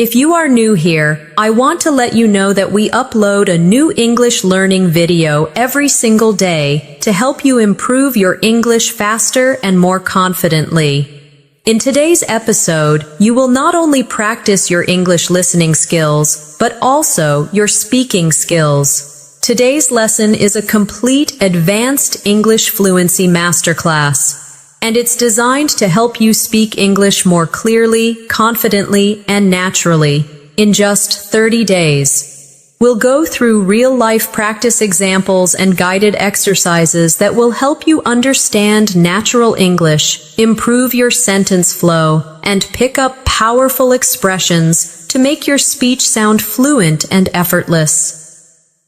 If you are new here, I want to let you know that we upload a new English learning video every single day to help you improve your English faster and more confidently. In today's episode, you will not only practice your English listening skills, but also your speaking skills. Today's lesson is a complete advanced English fluency masterclass, and it's designed to help you speak English more clearly, confidently, and naturally in just 30 days. We'll go through real-life practice examples and guided exercises that will help you understand natural English, improve your sentence flow, and pick up powerful expressions to make your speech sound fluent and effortless.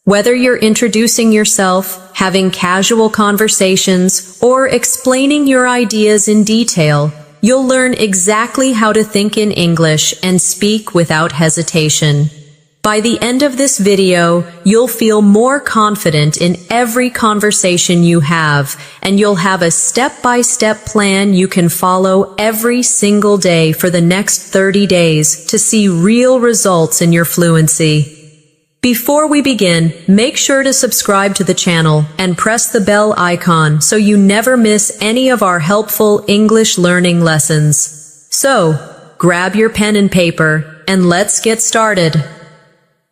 Whether you're introducing yourself, having casual conversations, or explaining your ideas in detail, you'll learn exactly how to think in English and speak without hesitation. By the end of this video, you'll feel more confident in every conversation you have, and you'll have a step-by-step plan you can follow every single day for the next 30 days to see real results in your fluency. Before we begin, make sure to subscribe to the channel and press the bell icon so you never miss any of our helpful English learning lessons. So, grab your pen and paper, and let's get started.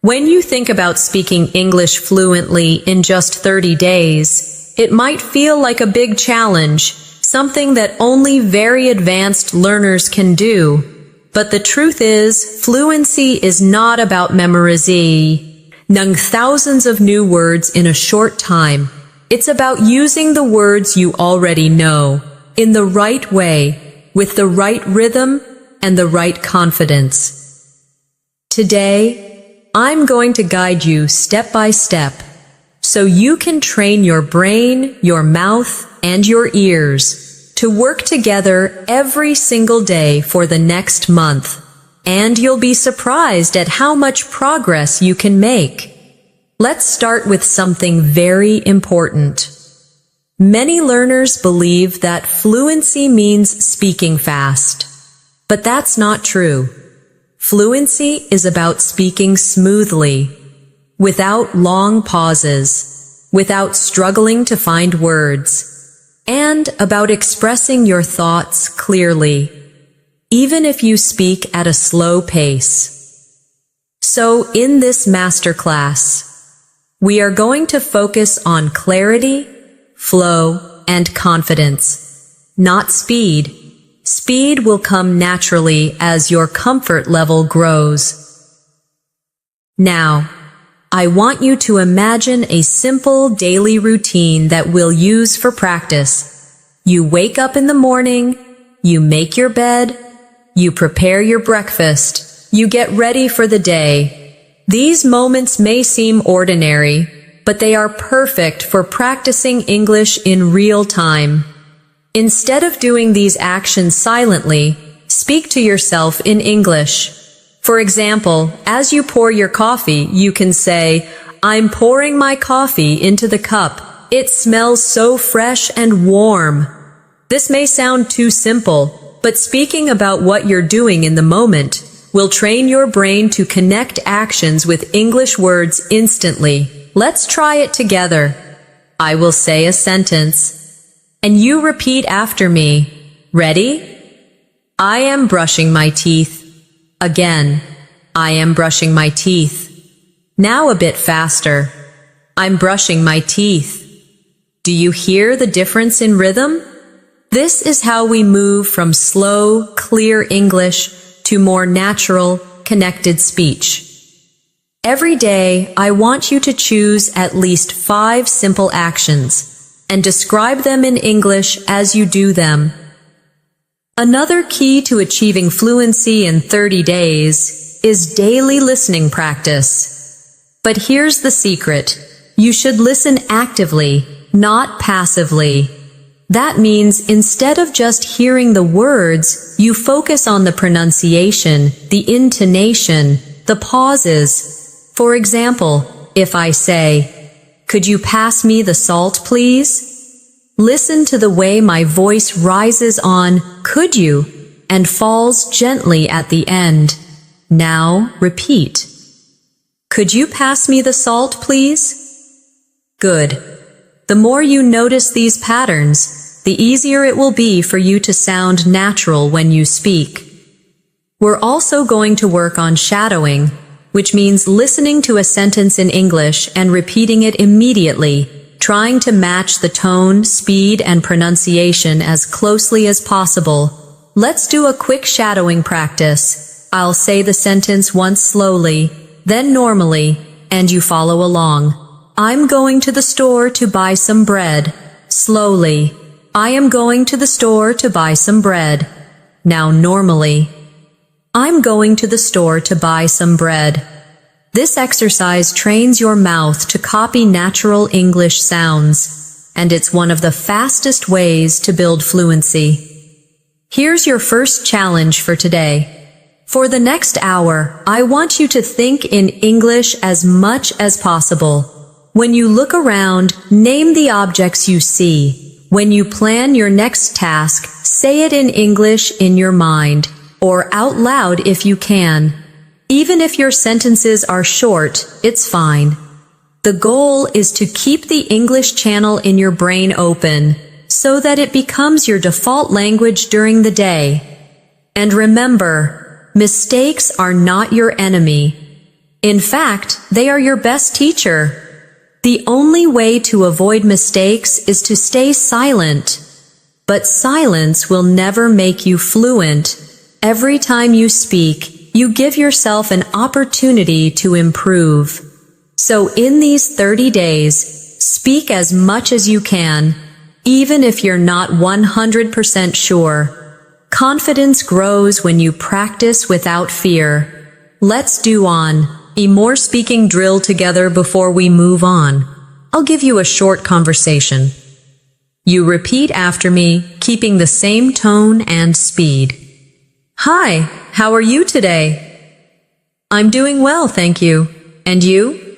When you think about speaking English fluently in just 30 days, it might feel like a big challenge, something that only very advanced learners can do. But the truth is, fluency is not about memorizing thousands of new words in a short time. It's about using the words you already know, in the right way, with the right rhythm and the right confidence. Today, I'm going to guide you step by step, so you can train your brain, your mouth, and your ears to work together every single day for the next month, and you'll be surprised at how much progress you can make. Let's start with something very important. Many learners believe that fluency means speaking fast, but that's not true. Fluency is about speaking smoothly, without long pauses, without struggling to find words, and about expressing your thoughts clearly, even if you speak at a slow pace. So, in this masterclass, we are going to focus on clarity, flow, and confidence, not speed. Speed will come naturally as your comfort level grows. Now, I want you to imagine a simple daily routine that we'll use for practice. You wake up in the morning, you make your bed, you prepare your breakfast, you get ready for the day. These moments may seem ordinary, but they are perfect for practicing English in real time. Instead of doing these actions silently, speak to yourself in English. For example, as you pour your coffee, you can say, "I'm pouring my coffee into the cup. It smells so fresh and warm." This may sound too simple, but speaking about what you're doing in the moment will train your brain to connect actions with English words instantly. Let's try it together. I will say a sentence, and you repeat after me. Ready? I am brushing my teeth. Again, I am brushing my teeth. Now a bit faster. I'm brushing my teeth. Do you hear the difference in rhythm? This is how we move from slow, clear English to more natural, connected speech. Every day, I want you to choose at least 5 simple actions and describe them in English as you do them. Another key to achieving fluency in 30 days is daily listening practice. But here's the secret. You should listen actively, not passively. That means instead of just hearing the words, you focus on the pronunciation, the intonation, the pauses. For example, if I say, "Could you pass me the salt, please?" Listen to the way my voice rises on "could you" and falls gently at the end. Now repeat. Could you pass me the salt, please? Good. The more you notice these patterns, the easier it will be for you to sound natural when you speak. We're also going to work on shadowing, which means listening to a sentence in English and repeating it immediately, trying to match the tone, speed, and pronunciation as closely as possible. Let's do a quick shadowing practice. I'll say the sentence once slowly, then normally, and you follow along. I'm going to the store to buy some bread. Slowly. I am going to the store to buy some bread. Now normally. I'm going to the store to buy some bread. This exercise trains your mouth to copy natural English sounds, and it's one of the fastest ways to build fluency. Here's your first challenge for today. For the next hour, I want you to think in English as much as possible. When you look around, name the objects you see. When you plan your next task, say it in English in your mind, or out loud if you can. Even if your sentences are short, it's fine. The goal is to keep the English channel in your brain open, so that it becomes your default language during the day. And remember, mistakes are not your enemy. In fact, they are your best teacher. The only way to avoid mistakes is to stay silent. But silence will never make you fluent. Every time you speak, you give yourself an opportunity to improve. So in these 30 days, speak as much as you can, even if you're not 100% sure. Confidence grows when you practice without fear. Let's do a more speaking drill together before we move on. I'll give you a short conversation. You repeat after me, keeping the same tone and speed. Hi, how are you today? I'm doing well, thank you. And you?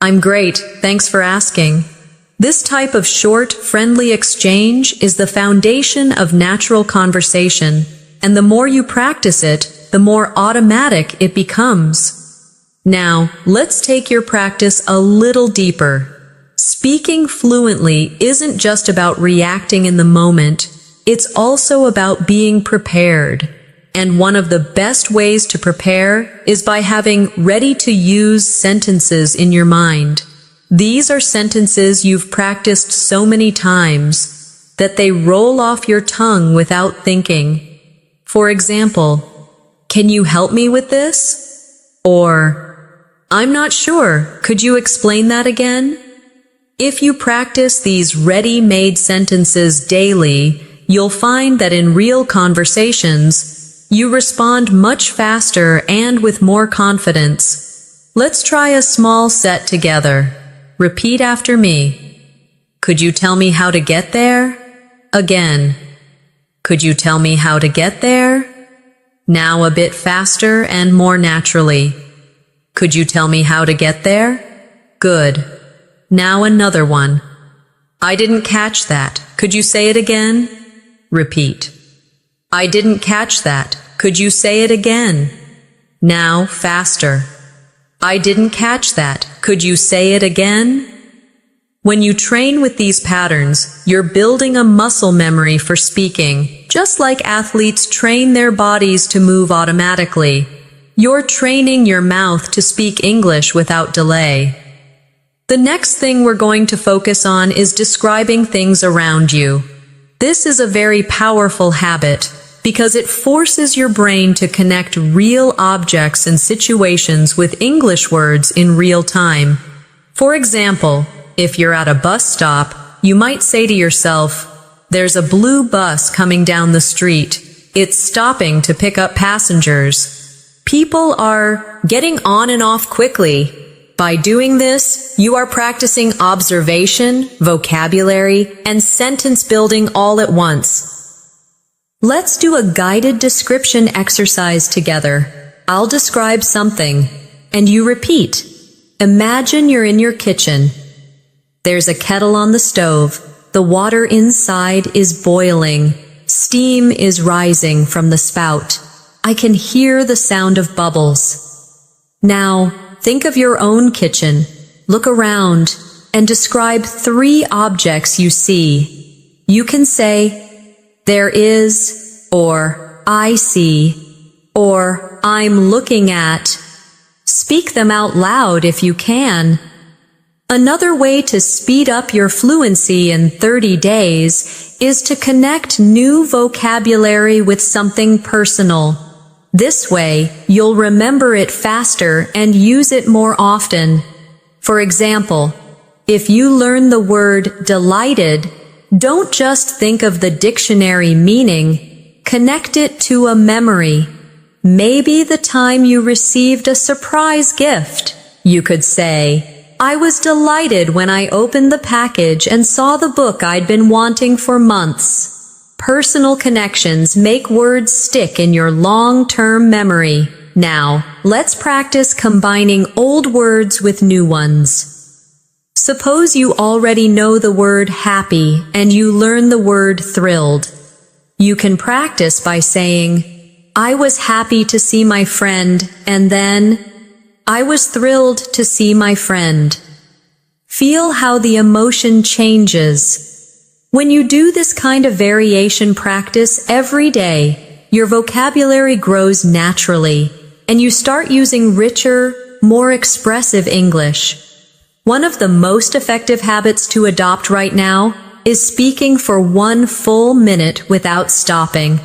I'm great, thanks for asking. This type of short, friendly exchange is the foundation of natural conversation, and the more you practice it, the more automatic it becomes. Now, let's take your practice a little deeper. Speaking fluently isn't just about reacting in the moment, it's also about being prepared. And one of the best ways to prepare is by having ready-to-use sentences in your mind. These are sentences you've practiced so many times that they roll off your tongue without thinking. For example, can you help me with this? Or, I'm not sure, could you explain that again? If you practice these ready-made sentences daily, you'll find that in real conversations, you respond much faster and with more confidence. Let's try a small set together. Repeat after me. Could you tell me how to get there? Again. Could you tell me how to get there? Now a bit faster and more naturally. Could you tell me how to get there? Good. Now another one. I didn't catch that. Could you say it again? Repeat. I didn't catch that. Could you say it again? Now faster. I didn't catch that. Could you say it again? When you train with these patterns, you're building a muscle memory for speaking, just like athletes train their bodies to move automatically. You're training your mouth to speak English without delay. The next thing we're going to focus on is describing things around you. This is a very powerful habit because it forces your brain to connect real objects and situations with English words in real time. For example, if you're at a bus stop, you might say to yourself, "There's a blue bus coming down the street. It's stopping to pick up passengers." People are getting on and off quickly. By doing this, you are practicing observation, vocabulary, and sentence building all at once. Let's do a guided description exercise together. I'll describe something, and you repeat. Imagine you're in your kitchen. There's a kettle on the stove. The water inside is boiling. Steam is rising from the spout. I can hear the sound of bubbles. Now, think of your own kitchen. Look around and describe 3 objects you see. You can say, there is, or I see, or I'm looking at. Speak them out loud if you can. Another way to speed up your fluency in 30 days is to connect new vocabulary with something personal. This way, you'll remember it faster and use it more often. For example, if you learn the word delighted, don't just think of the dictionary meaning, connect it to a memory. Maybe the time you received a surprise gift. You could say, I was delighted when I opened the package and saw the book I'd been wanting for months. Personal connections make words stick in your long-term memory. Now, let's practice combining old words with new ones. Suppose you already know the word happy and you learn the word thrilled. You can practice by saying, I was happy to see my friend, and then, I was thrilled to see my friend. Feel how the emotion changes. When you do this kind of variation practice every day, your vocabulary grows naturally, and you start using richer, more expressive English. One of the most effective habits to adopt right now is speaking for 1 full minute without stopping.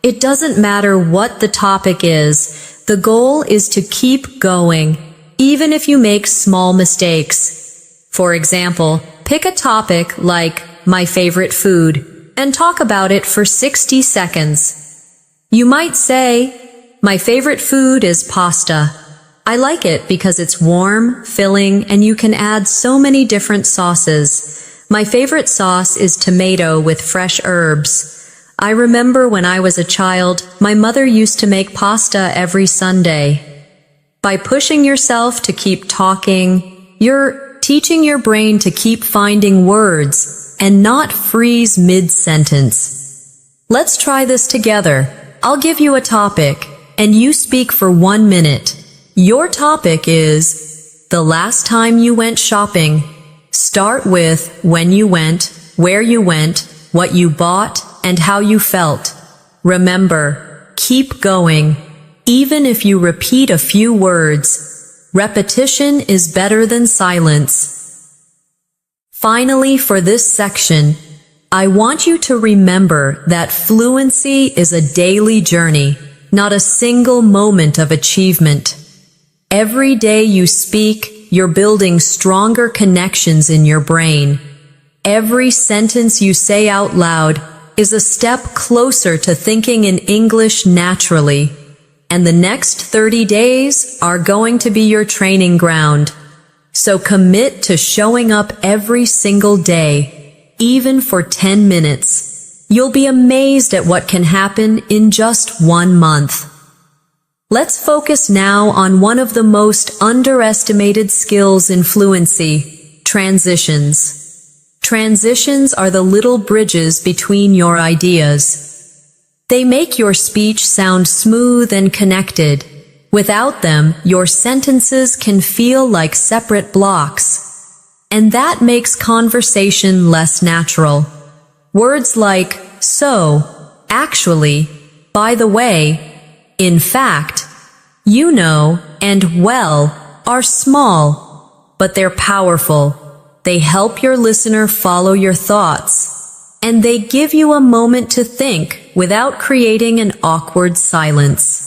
It doesn't matter what the topic is. The goal is to keep going, even if you make small mistakes. For example, pick a topic like my favorite food and talk about it for 60 seconds. You might say, my favorite food is pasta. I like it because it's warm, filling, and you can add so many different sauces. My favorite sauce is tomato with fresh herbs. I remember when I was a child, my mother used to make pasta every Sunday. By pushing yourself to keep talking, you're teaching your brain to keep finding words and not freeze mid-sentence. Let's try this together. I'll give you a topic, and you speak for 1 minute. Your topic is the last time you went shopping. Start with when you went, where you went, what you bought, and how you felt. Remember, keep going. Even if you repeat a few words, repetition is better than silence. Finally, for this section, I want you to remember that fluency is a daily journey, not a single moment of achievement. Every day you speak, you're building stronger connections in your brain. Every sentence you say out loud is a step closer to thinking in English naturally, and the next 30 days are going to be your training ground. So commit to showing up every single day, even for 10 minutes. You'll be amazed at what can happen in just 1 month. Let's focus now on one of the most underestimated skills in fluency, transitions. Transitions are the little bridges between your ideas. They make your speech sound smooth and connected. Without them, your sentences can feel like separate blocks. And that makes conversation less natural. Words like so, actually, by the way, in fact, you know, and well are small, but they're powerful. They help your listener follow your thoughts, and they give you a moment to think without creating an awkward silence.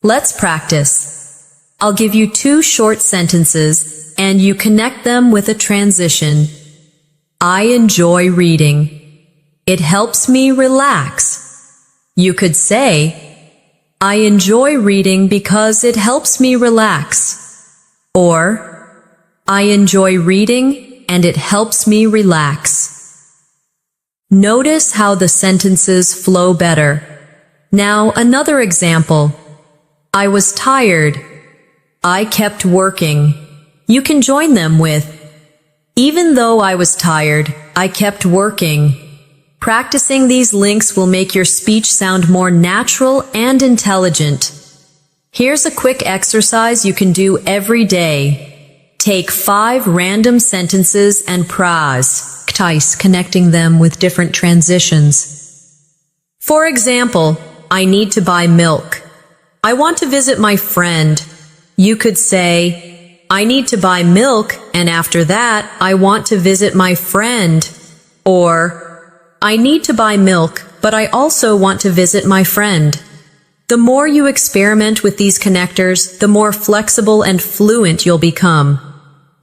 Let's practice. I'll give you 2 short sentences, and you connect them with a transition. I enjoy reading. It helps me relax. You could say, I enjoy reading because it helps me relax. Or, I enjoy reading and it helps me relax. Notice how the sentences flow better. Now, another example. I was tired. I kept working. You can join them with, even though I was tired, I kept working. Practicing these links will make your speech sound more natural and intelligent. Here's a quick exercise you can do every day. Take 5 random sentences and practice connecting them with different transitions. For example, I need to buy milk. I want to visit my friend. You could say, I need to buy milk, and after that, I want to visit my friend. Or, I need to buy milk, but I also want to visit my friend. The more you experiment with these connectors, the more flexible and fluent you'll become.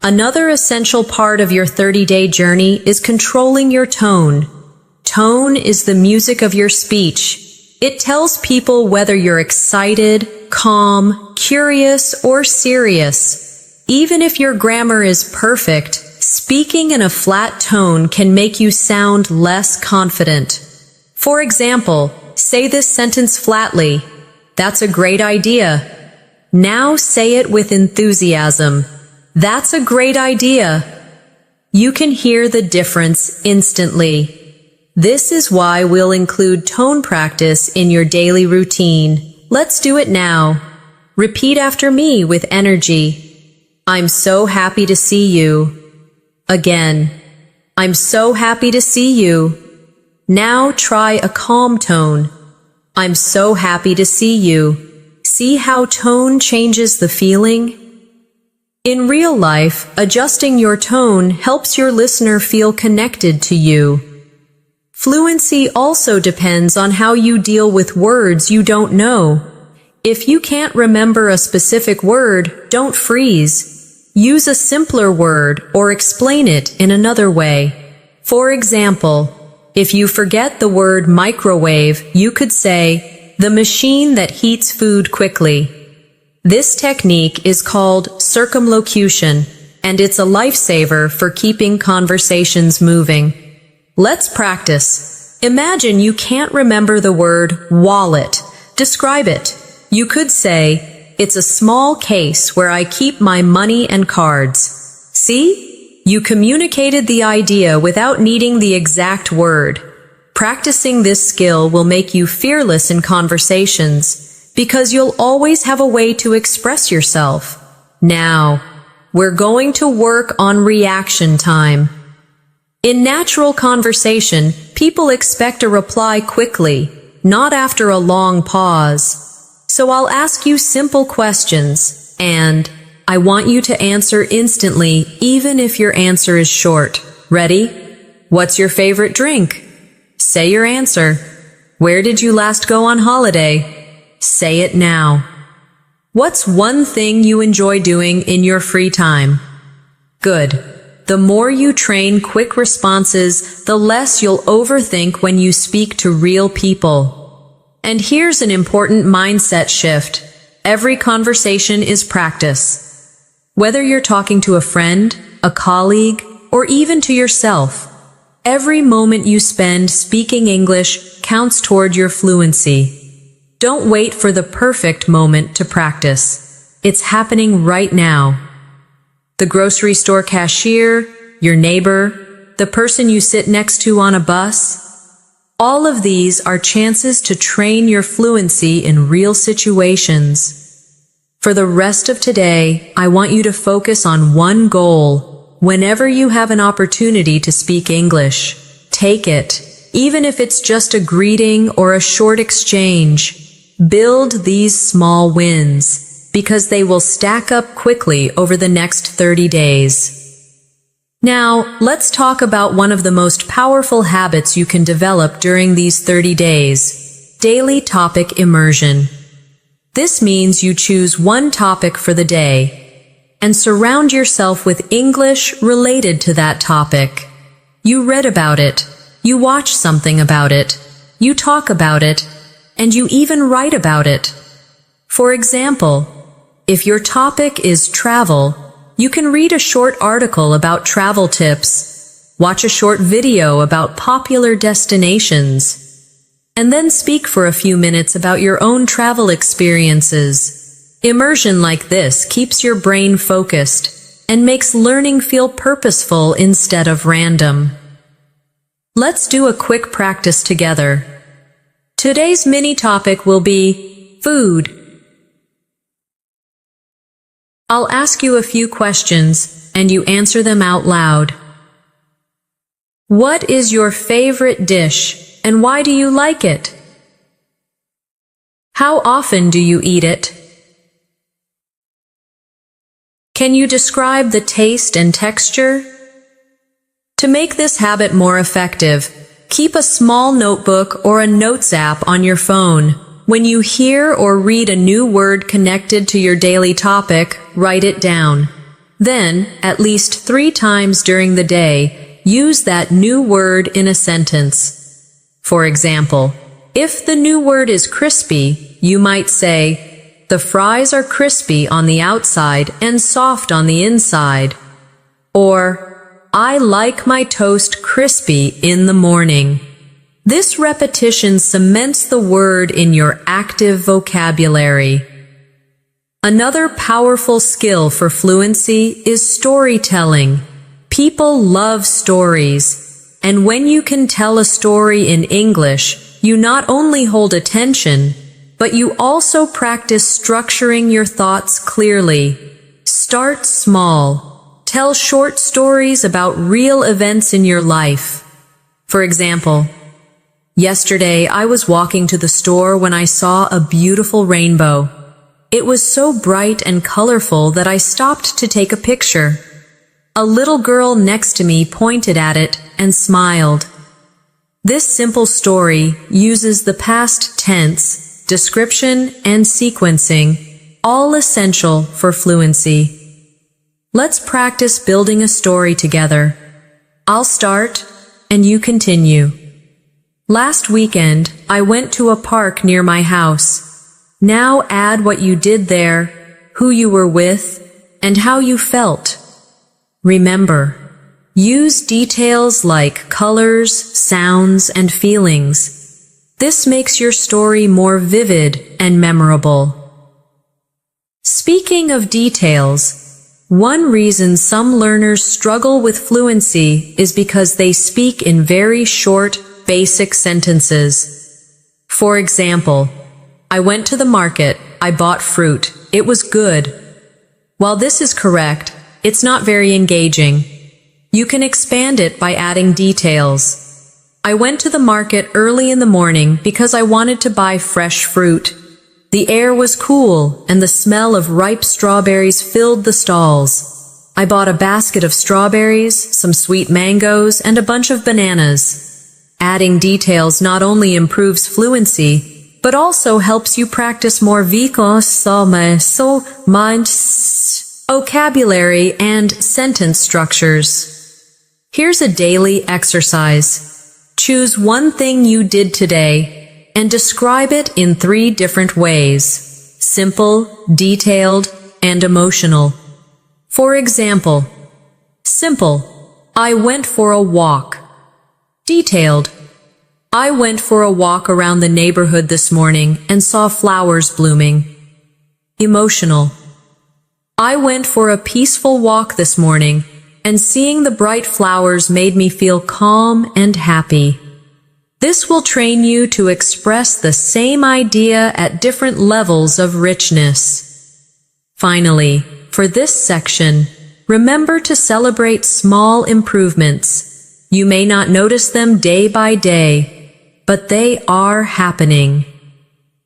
Another essential part of your 30-day journey is controlling your tone. Tone is the music of your speech. It tells people whether you're excited, calm, curious, or serious. Even if your grammar is perfect, speaking in a flat tone can make you sound less confident. For example, say this sentence flatly. That's a great idea. Now say it with enthusiasm. That's a great idea. You can hear the difference instantly. This is why we'll include tone practice in your daily routine. Let's do it now. Repeat after me with energy. I'm so happy to see you. Again. I'm so happy to see you. Now try a calm tone. I'm so happy to see you. See how tone changes the feeling? In real life, adjusting your tone helps your listener feel connected to you. Fluency also depends on how you deal with words you don't know. If you can't remember a specific word, don't freeze. Use a simpler word or explain it in another way. For example, if you forget the word microwave, you could say, the machine that heats food quickly. This technique is called circumlocution, and it's a lifesaver for keeping conversations moving. Let's practice. Imagine you can't remember the word wallet. Describe it. You could say, it's a small case where I keep my money and cards. See? You communicated the idea without needing the exact word. Practicing this skill will make you fearless in conversations because you'll always have a way to express yourself. Now, we're going to work on reaction time. In natural conversation, people expect a reply quickly, not after a long pause. So I'll ask you simple questions, and I want you to answer instantly, even if your answer is short. Ready? What's your favorite drink? Say your answer. Where did you last go on holiday? Say it now. What's one thing you enjoy doing in your free time? Good. The more you train quick responses, the less you'll overthink when you speak to real people. And here's an important mindset shift. Every conversation is practice. Whether you're talking to a friend, a colleague, or even to yourself, every moment you spend speaking English counts toward your fluency. Don't wait for the perfect moment to practice. It's happening right now. The grocery store cashier, your neighbor, the person you sit next to on a bus. All of these are chances to train your fluency in real situations. For the rest of today, I want you to focus on one goal. Whenever you have an opportunity to speak English, take it, even if it's just a greeting or a short exchange. Build these small wins, because they will stack up quickly over the next 30 days. Now, let's talk about one of the most powerful habits you can develop during these 30 days: daily topic immersion. This means you choose one topic for the day and surround yourself with English related to that topic. You read about it, you watch something about it, you talk about it, and you even write about it. For example, if your topic is travel, you can read a short article about travel tips, watch a short video about popular destinations, and then speak for a few minutes about your own travel experiences. Immersion like this keeps your brain focused and makes learning feel purposeful instead of random. Let's do a quick practice together. Today's mini topic will be food. I'll ask you a few questions, and you answer them out loud. What is your favorite dish, and why do you like it? How often do you eat it? Can you describe the taste and texture? To make this habit more effective, keep a small notebook or a notes app on your phone. When you hear or read a new word connected to your daily topic, write it down. Then, at least 3 times during the day, use that new word in a sentence. For example, if the new word is crispy, you might say, "The fries are crispy on the outside and soft on the inside." Or, "I like my toast crispy in the morning." This repetition cements the word in your active vocabulary. Another powerful skill for fluency is storytelling. People love stories, and when you can tell a story in English, you not only hold attention, but you also practice structuring your thoughts clearly. Start small. Tell short stories about real events in your life. For example, yesterday I was walking to the store when I saw a beautiful rainbow. It was so bright and colorful that I stopped to take a picture. A little girl next to me pointed at it and smiled. This simple story uses the past tense, description, and sequencing, all essential for fluency. Let's practice building a story together. I'll start, and you continue. Last weekend, I went to a park near my house. Now add what you did there, who you were with, and how you felt. Remember, use details like colors, sounds, and feelings. This makes your story more vivid and memorable. Speaking of details, one reason some learners struggle with fluency is because they speak in very short, basic sentences. For example, I went to the market, I bought fruit, it was good. While this is correct, it's not very engaging. You can expand it by adding details. I went to the market early in the morning because I wanted to buy fresh fruit. The air was cool, and the smell of ripe strawberries filled the stalls. I bought a basket of strawberries, some sweet mangoes, and a bunch of bananas. Adding details not only improves fluency, but also helps you practice more vocabulary and sentence structures. Here's a daily exercise. Choose one thing you did today and describe it in 3 different ways: simple, detailed, and emotional. For example, simple, I went for a walk. Detailed, I went for a walk around the neighborhood this morning and saw flowers blooming. Emotional, I went for a peaceful walk this morning, and seeing the bright flowers made me feel calm and happy. This will train you to express the same idea at different levels of richness. Finally, for this section, remember to celebrate small improvements. You may not notice them day by day, but they are happening.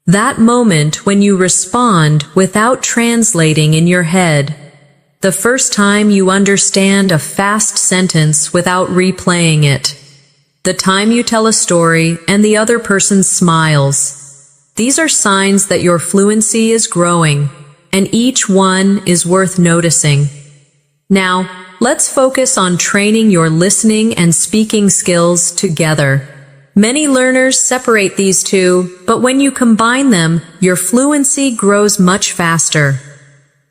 That moment when you respond without translating in your head, the first time you understand a fast sentence without replaying it, the time you tell a story and the other person smiles. These are signs that your fluency is growing, and each one is worth noticing. Now, let's focus on training your listening and speaking skills together. Many learners separate these two, but when you combine them, your fluency grows much faster.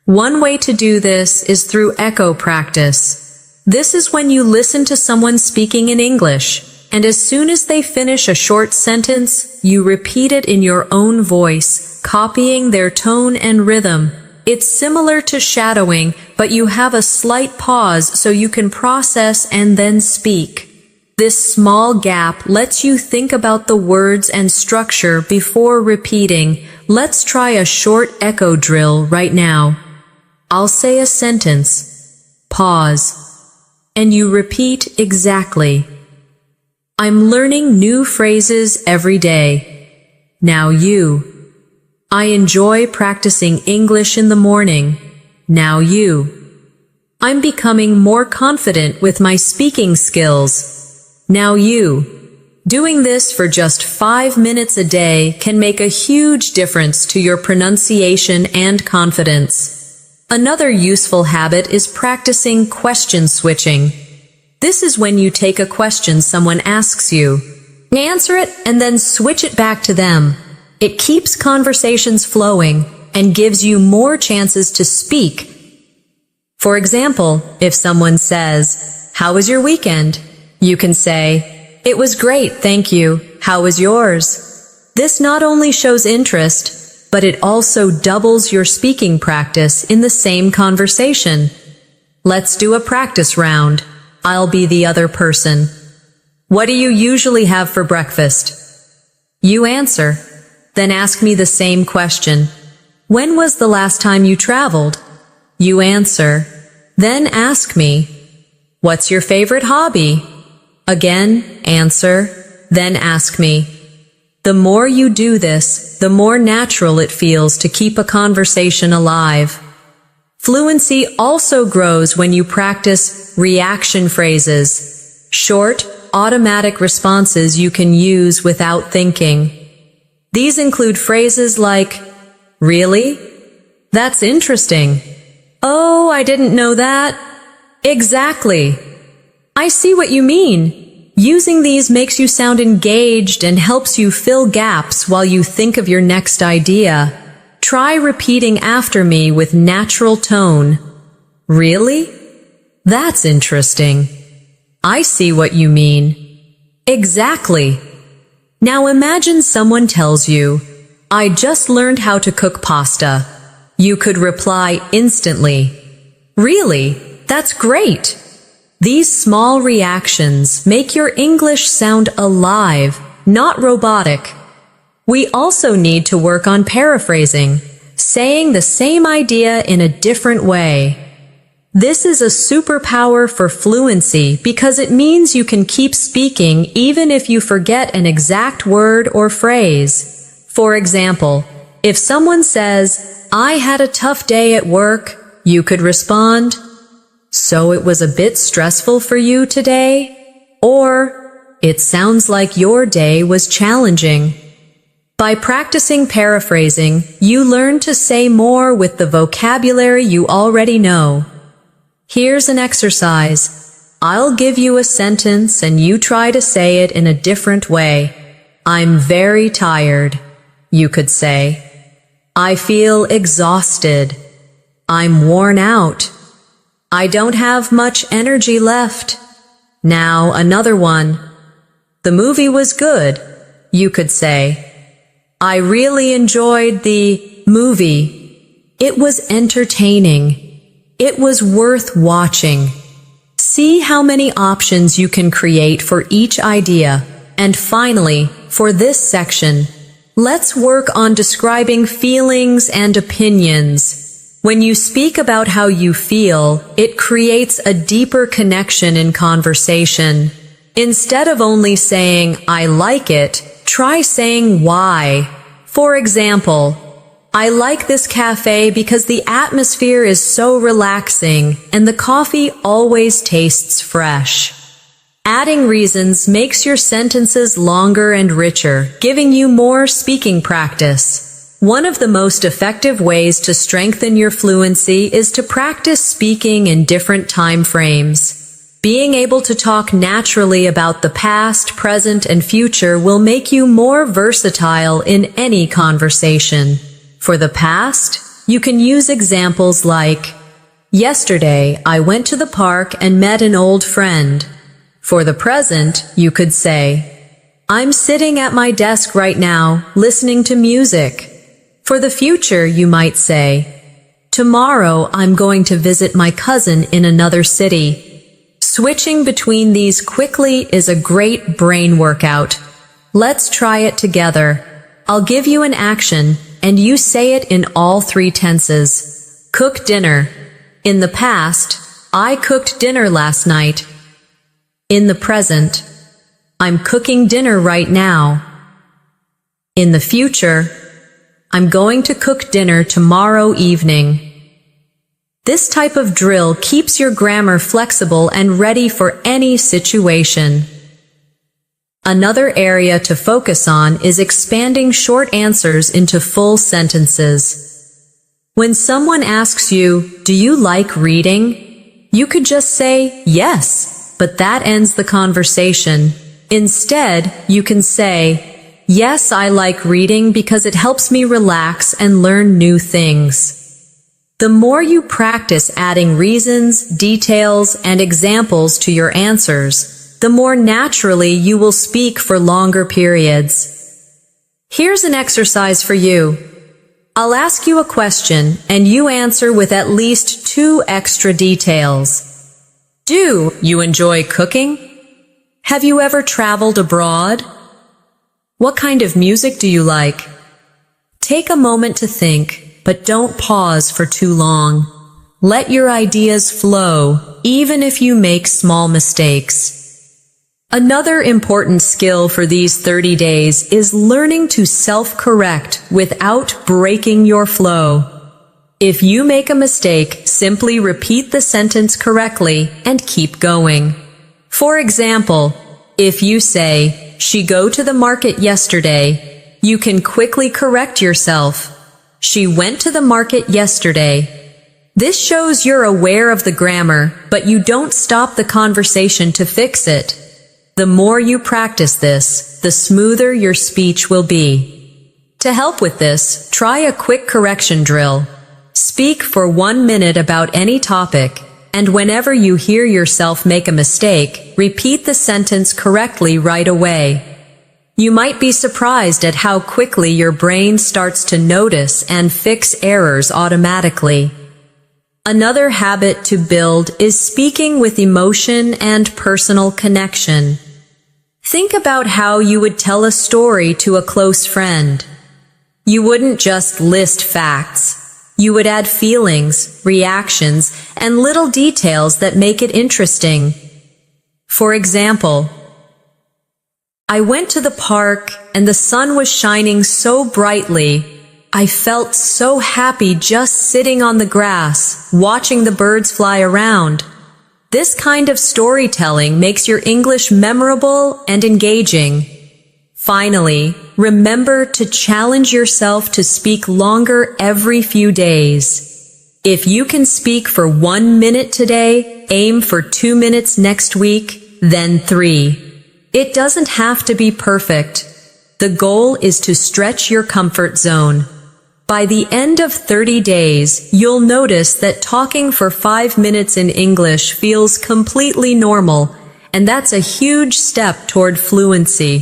One way to do this is through echo practice. This is when you listen to someone speaking in English, and as soon as they finish a short sentence, you repeat it in your own voice, copying their tone and rhythm. It's similar to shadowing, but you have a slight pause so you can process and then speak. This small gap lets you think about the words and structure before repeating. Let's try a short echo drill right now. I'll say a sentence, pause, and you repeat exactly. I'm learning new phrases every day. Now you. I enjoy practicing English in the morning. Now you. I'm becoming more confident with my speaking skills. Now you. Doing this for just 5 minutes a day can make a huge difference to your pronunciation and confidence. Another useful habit is practicing question switching. This is when you take a question someone asks you, answer it, and then switch it back to them. It keeps conversations flowing and gives you more chances to speak. For example, if someone says, "How was your weekend?" you can say, "It was great, thank you. How was yours?" This not only shows interest, but it also doubles your speaking practice in the same conversation. Let's do a practice round. I'll be the other person. What do you usually have for breakfast? You answer. Then ask me the same question. When was the last time you traveled? You answer. Then ask me, what's your favorite hobby? Again, answer, then ask me. The more you do this, the more natural it feels to keep a conversation alive. Fluency also grows when you practice reaction phrases, short, automatic responses you can use without thinking. These include phrases like, "Really? That's interesting. Oh, I didn't know that. Exactly. I see what you mean." Using these makes you sound engaged and helps you fill gaps while you think of your next idea. Try repeating after me with natural tone. Really? That's interesting. I see what you mean. Exactly. Now imagine someone tells you, "I just learned how to cook pasta." You could reply instantly, "Really? That's great." These small reactions make your English sound alive, not robotic. We also need to work on paraphrasing, saying the same idea in a different way. This is a superpower for fluency because it means you can keep speaking even if you forget an exact word or phrase. For example, if someone says, "I had a tough day at work," you could respond, "So it was a bit stressful for you today?" Or, "It sounds like your day was challenging." By practicing paraphrasing, you learn to say more with the vocabulary you already know. Here's an exercise. I'll give you a sentence and you try to say it in a different way. "I'm very tired," you could say. "I feel exhausted." "I'm worn out." "I don't have much energy left." Now another one. "The movie was good," you could say. "I really enjoyed the movie. It was entertaining. It was worth watching." See how many options you can create for each idea. And finally, for this section, let's work on describing feelings and opinions. When you speak about how you feel, it creates a deeper connection in conversation. Instead of only saying, "I like it," try saying why. For example, "I like this cafe because the atmosphere is so relaxing and the coffee always tastes fresh." Adding reasons makes your sentences longer and richer, giving you more speaking practice. One of the most effective ways to strengthen your fluency is to practice speaking in different time frames. Being able to talk naturally about the past, present, and future will make you more versatile in any conversation. For the past, you can use examples like, "Yesterday, I went to the park and met an old friend." For the present, you could say, "I'm sitting at my desk right now, listening to music." For the future, you might say, "Tomorrow I'm going to visit my cousin in another city." Switching between these quickly is a great brain workout. Let's try it together. I'll give you an action, and you say it in all 3 tenses. Cook dinner. In the past, I cooked dinner last night. In the present, I'm cooking dinner right now. In the future, I'm going to cook dinner tomorrow evening. This type of drill keeps your grammar flexible and ready for any situation. Another area to focus on is expanding short answers into full sentences. When someone asks you, "Do you like reading?" you could just say, "Yes," but that ends the conversation. Instead, you can say, "Yes, I like reading because it helps me relax and learn new things." The more you practice adding reasons, details, and examples to your answers, the more naturally you will speak for longer periods. Here's an exercise for you. I'll ask you a question, and you answer with at least 2 extra details. Do you enjoy cooking? Have you ever traveled abroad? What kind of music do you like? Take a moment to think, but don't pause for too long. Let your ideas flow, even if you make small mistakes. Another important skill for these 30 days is learning to self-correct without breaking your flow. If you make a mistake, simply repeat the sentence correctly and keep going. For example, if you say, "She go to the market yesterday," you can quickly correct yourself. "She went to the market yesterday." This shows you're aware of the grammar, but you don't stop the conversation to fix it. The more you practice this, the smoother your speech will be. To help with this, try a quick correction drill. Speak for 1 minute about any topic, and whenever you hear yourself make a mistake, repeat the sentence correctly right away. You might be surprised at how quickly your brain starts to notice and fix errors automatically. Another habit to build is speaking with emotion and personal connection. Think about how you would tell a story to a close friend. You wouldn't just list facts. You would add feelings, reactions, and little details that make it interesting. For example, "I went to the park and the sun was shining so brightly. I felt so happy just sitting on the grass, watching the birds fly around." This kind of storytelling makes your English memorable and engaging. Finally, remember to challenge yourself to speak longer every few days. If you can speak for 1 minute today, aim for 2 minutes next week, then 3. It doesn't have to be perfect. The goal is to stretch your comfort zone. By the end of 30 days, you'll notice that talking for 5 minutes in English feels completely normal, and that's a huge step toward fluency.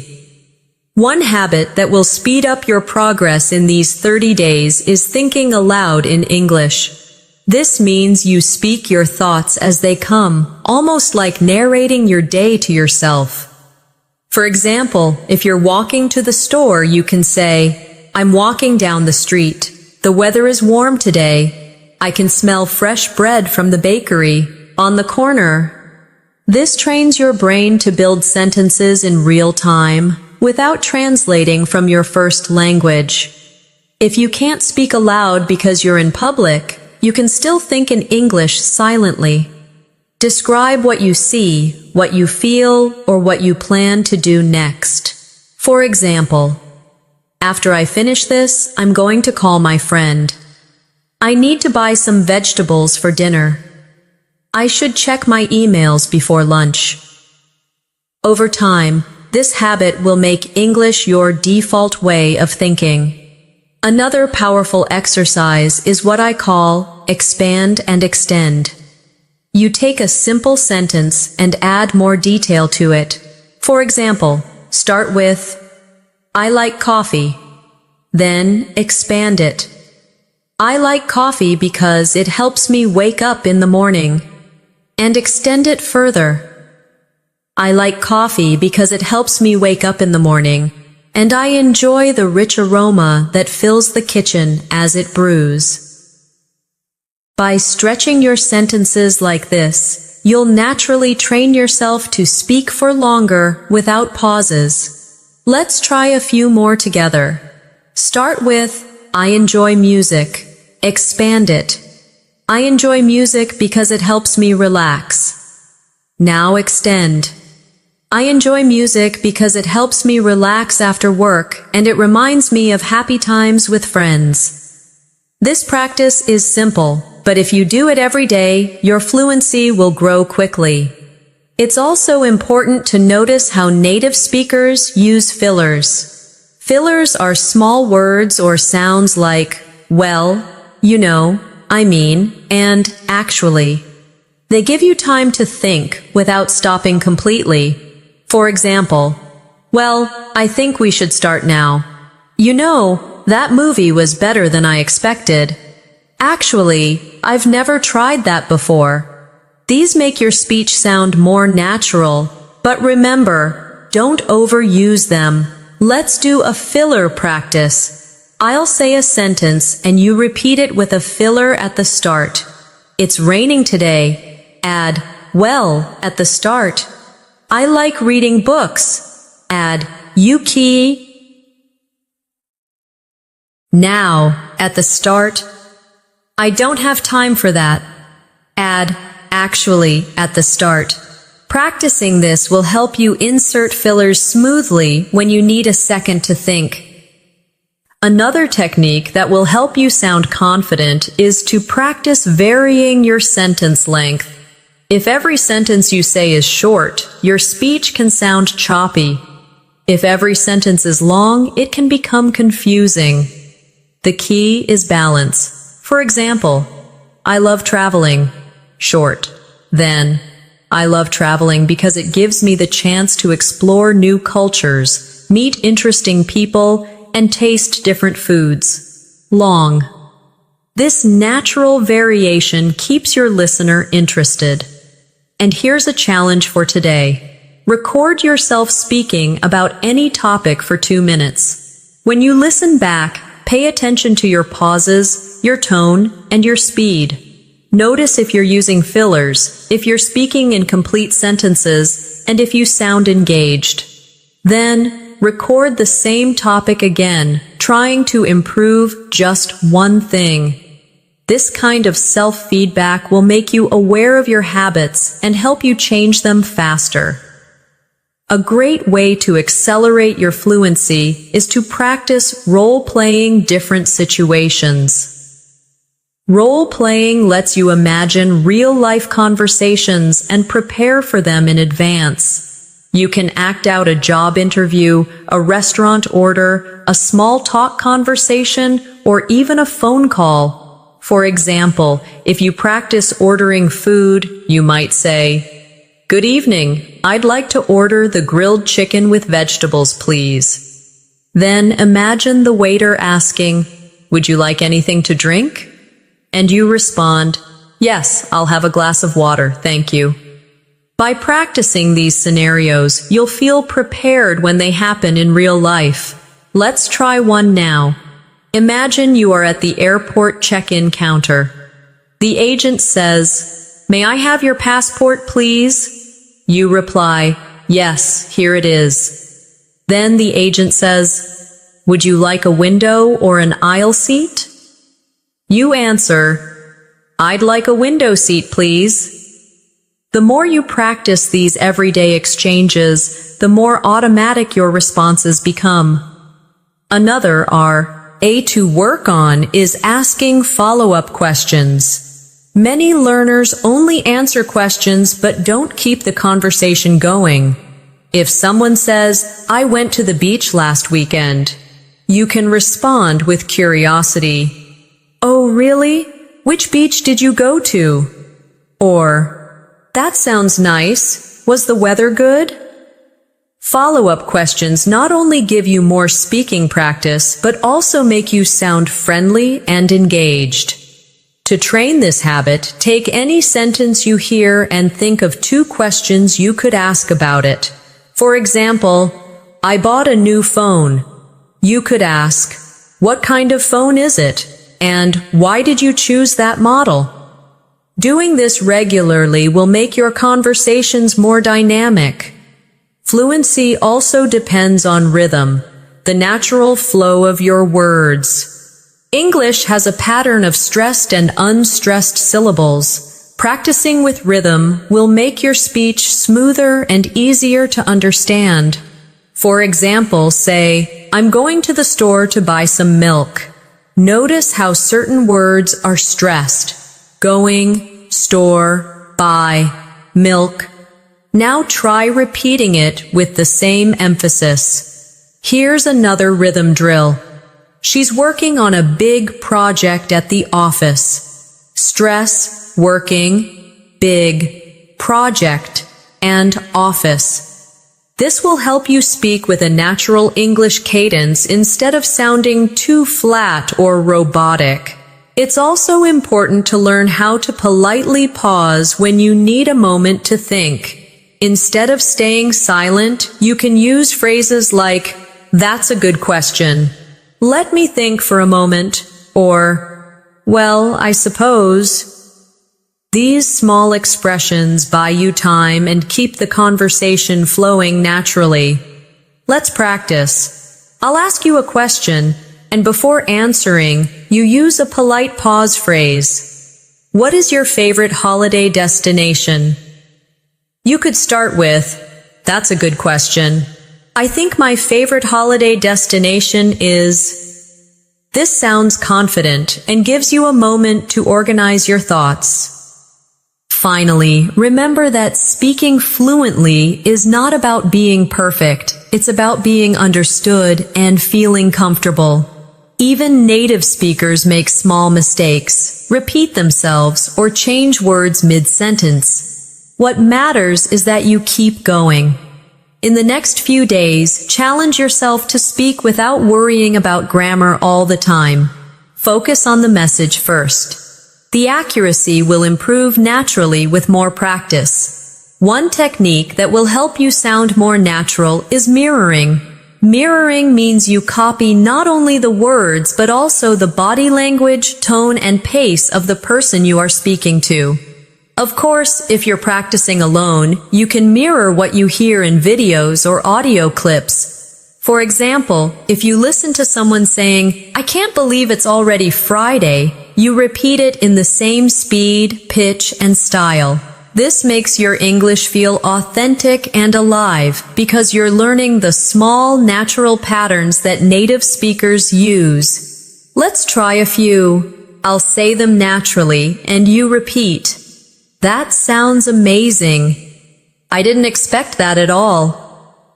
One habit that will speed up your progress in these 30 days is thinking aloud in English. This means you speak your thoughts as they come, almost like narrating your day to yourself. For example, if you're walking to the store, you can say, "I'm walking down the street. The weather is warm today. I can smell fresh bread from the bakery on the corner." This trains your brain to build sentences in real time, without translating from your first language. If you can't speak aloud because you're in public, you can still think in English silently. Describe what you see, what you feel, or what you plan to do next. For example, "After I finish this, I'm going to call my friend. I need to buy some vegetables for dinner. I should check my emails before lunch." Over time, this habit will make English your default way of thinking. Another powerful exercise is what I call expand and extend. You take a simple sentence and add more detail to it. For example, start with, "I like coffee." Then expand it. "I like coffee because it helps me wake up in the morning." and extend it further. I like coffee because it helps me wake up in the morning, and I enjoy the rich aroma that fills the kitchen as it brews. By stretching your sentences like this, you'll naturally train yourself to speak for longer without pauses. Let's try a few more together. Start with, I enjoy music. Expand it. I enjoy music because it helps me relax. Now extend. I enjoy music because it helps me relax after work and it reminds me of happy times with friends. This practice is simple, but if you do it every day, your fluency will grow quickly. It's also important to notice how native speakers use fillers. Fillers are small words or sounds like, well, you know, I mean, and actually. They give you time to think without stopping completely. For example, well, I think we should start now. You know, that movie was better than I expected. Actually, I've never tried that before. These make your speech sound more natural, but remember, don't overuse them. Let's do a filler practice. I'll say a sentence and you repeat it with a filler at the start. It's raining today. Add, well, at the start. I like reading books. Add, Yuki. Now, at the start. I don't have time for that. Add, actually, at the start. Practicing this will help you insert fillers smoothly when you need a second to think. Another technique that will help you sound confident is to practice varying your sentence length. If every sentence you say is short, your speech can sound choppy. If every sentence is long, it can become confusing. The key is balance. For example, I love traveling. Short. Then, I love traveling because it gives me the chance to explore new cultures, meet interesting people, and taste different foods. Long. This natural variation keeps your listener interested. And here's a challenge for today. Record yourself speaking about any topic for 2 minutes. When you listen back, pay attention to your pauses, your tone, and your speed. Notice if you're using fillers, if you're speaking in complete sentences, and if you sound engaged. Then, record the same topic again, trying to improve just one thing. This kind of self-feedback will make you aware of your habits and help you change them faster. A great way to accelerate your fluency is to practice role-playing different situations. Role-playing lets you imagine real-life conversations and prepare for them in advance. You can act out a job interview, a restaurant order, a small talk conversation, or even a phone call. For example, if you practice ordering food, you might say, "Good evening, I'd like to order the grilled chicken with vegetables, please." Then imagine the waiter asking, "Would you like anything to drink?" And you respond, "Yes, I'll have a glass of water, thank you." By practicing these scenarios, you'll feel prepared when they happen in real life. Let's try one now. Imagine you are at the airport check-in counter. The agent says, "May I have your passport, please?" You reply, "Yes, here it is." Then the agent says, "Would you like a window or an aisle seat?" You answer, "I'd like a window seat, please." The more you practice these everyday exchanges, the more automatic your responses become. Another to work on is asking follow-up questions. Many learners only answer questions but don't keep the conversation going. If someone says, "I went to the beach last weekend," you can respond with curiosity. "Oh, really? Which beach did you go to?" Or, "That sounds nice. Was the weather good?" Follow-up questions not only give you more speaking practice, but also make you sound friendly and engaged. To train this habit, take any sentence you hear and think of 2 questions you could ask about it. For example, I bought a new phone. You could ask, what kind of phone is it? And why did you choose that model? Doing this regularly will make your conversations more dynamic. Fluency also depends on rhythm, the natural flow of your words. English has a pattern of stressed and unstressed syllables. Practicing with rhythm will make your speech smoother and easier to understand. For example, say, I'm going to the store to buy some milk. Notice how certain words are stressed. Going, store, buy, milk. Now try repeating it with the same emphasis. Here's another rhythm drill. She's working on a big project at the office. Stress, working, big, project, and office. This will help you speak with a natural English cadence instead of sounding too flat or robotic. It's also important to learn how to politely pause when you need a moment to think. Instead of staying silent, you can use phrases like, that's a good question. Let me think for a moment, or, well, I suppose. These small expressions buy you time and keep the conversation flowing naturally. Let's practice. I'll ask you a question, and before answering, you use a polite pause phrase. What is your favorite holiday destination? You could start with, that's a good question. I think my favorite holiday destination is... This sounds confident and gives you a moment to organize your thoughts. Finally, remember that speaking fluently is not about being perfect. It's about being understood and feeling comfortable. Even native speakers make small mistakes, repeat themselves, or change words mid-sentence. What matters is that you keep going. In the next few days, challenge yourself to speak without worrying about grammar all the time. Focus on the message first. The accuracy will improve naturally with more practice. One technique that will help you sound more natural is mirroring. Mirroring means you copy not only the words but also the body language, tone, and pace of the person you are speaking to. Of course, if you're practicing alone, you can mirror what you hear in videos or audio clips. For example, if you listen to someone saying, I can't believe it's already Friday, you repeat it in the same speed, pitch, and style. This makes your English feel authentic and alive because you're learning the small, natural patterns that native speakers use. Let's try a few. I'll say them naturally, and you repeat. That sounds amazing. I didn't expect that at all.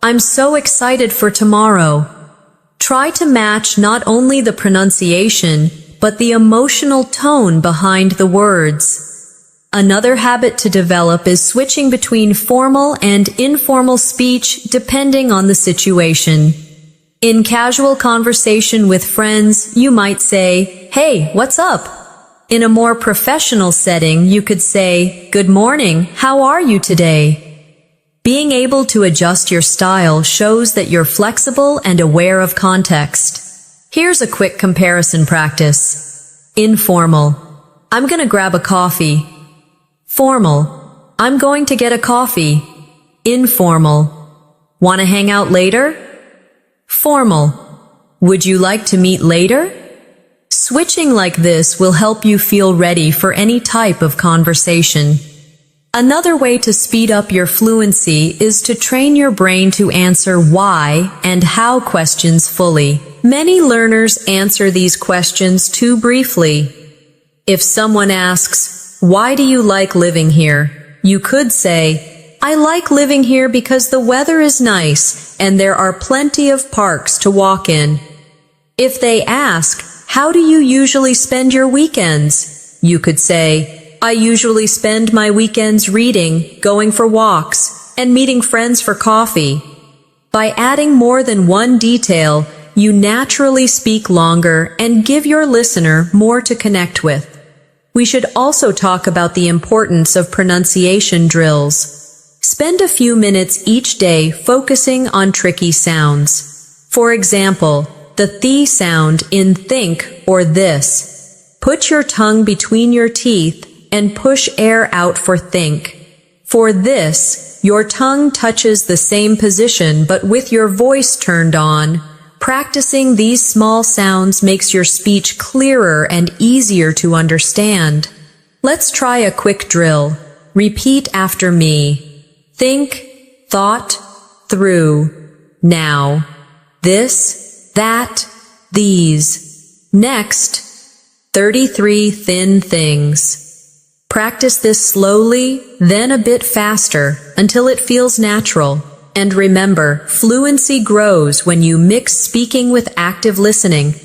I'm so excited for tomorrow. Try to match not only the pronunciation, but the emotional tone behind the words. Another habit to develop is switching between formal and informal speech depending on the situation. In casual conversation with friends, you might say, "Hey, what's up?" In a more professional setting, you could say, "Good morning, how are you today?" Being able to adjust your style shows that you're flexible and aware of context. Here's a quick comparison practice. Informal. I'm gonna grab a coffee. Formal. I'm going to get a coffee. Informal. Wanna hang out later? Formal. Would you like to meet later? Switching like this will help you feel ready for any type of conversation. Another way to speed up your fluency is to train your brain to answer why and how questions fully. Many learners answer these questions too briefly. If someone asks, "Why do you like living here?" you could say, "I like living here because the weather is nice and there are plenty of parks to walk in." If they ask, "How do you usually spend your weekends?" you could say, "I usually spend my weekends reading, going for walks, and meeting friends for coffee." By adding more than one detail, you naturally speak longer and give your listener more to connect with. We should also talk about the importance of pronunciation drills. Spend a few minutes each day focusing on tricky sounds. For example, the th sound in think or this. Put your tongue between your teeth and push air out for think. For this, your tongue touches the same position but with your voice turned on. Practicing these small sounds makes your speech clearer and easier to understand. Let's try a quick drill. Repeat after me. Think, thought, through, now. This, that, these. Next, 33 thin things. Practice this slowly, then a bit faster, until it feels natural. And remember, fluency grows when you mix speaking with active listening.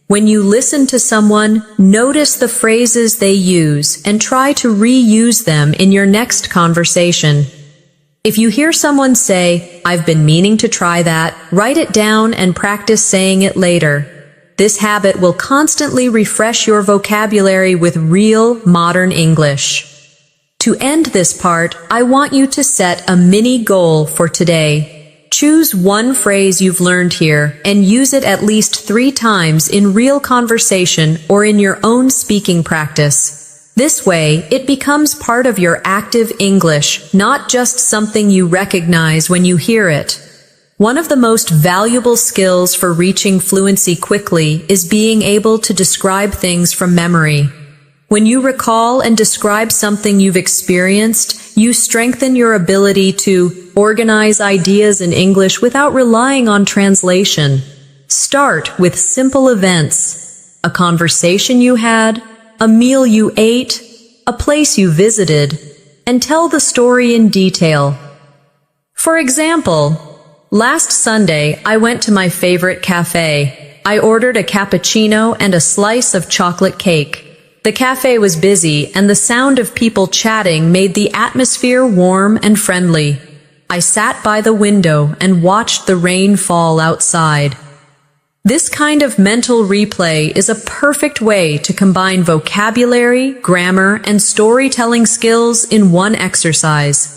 When you listen to someone, notice the phrases they use and try to reuse them in your next conversation. If you hear someone say, "I've been meaning to try that," write it down and practice saying it later. This habit will constantly refresh your vocabulary with real, modern English. To end this part, I want you to set a mini goal for today. Choose one phrase you've learned here and use it at least 3 times in real conversation or in your own speaking practice. This way, it becomes part of your active English, not just something you recognize when you hear it. One of the most valuable skills for reaching fluency quickly is being able to describe things from memory. When you recall and describe something you've experienced, you strengthen your ability to organize ideas in English without relying on translation. Start with simple events: a conversation you had, a meal you ate, a place you visited, and tell the story in detail. For example, last Sunday I went to my favorite cafe. I ordered a cappuccino and a slice of chocolate cake. The cafe was busy, and the sound of people chatting made the atmosphere warm and friendly. I sat by the window and watched the rain fall outside. This kind of mental replay is a perfect way to combine vocabulary, grammar, and storytelling skills in one exercise.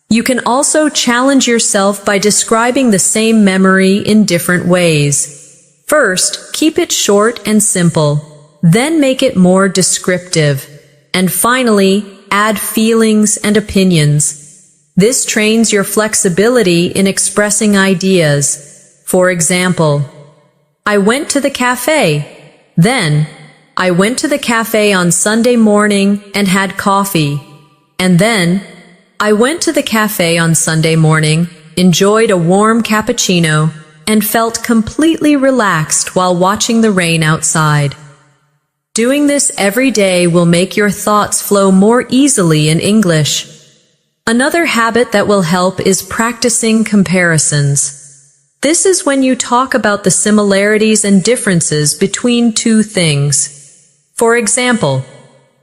You can also challenge yourself by describing the same memory in different ways. First, keep it short and simple. Then make it more descriptive. And finally, add feelings and opinions. This trains your flexibility in expressing ideas. For example, I went to the cafe. Then, I went to the cafe on Sunday morning and had coffee. And then, I went to the cafe on Sunday morning, enjoyed a warm cappuccino, and felt completely relaxed while watching the rain outside. Doing this every day will make your thoughts flow more easily in English. Another habit that will help is practicing comparisons. This is when you talk about the similarities and differences between two things. For example,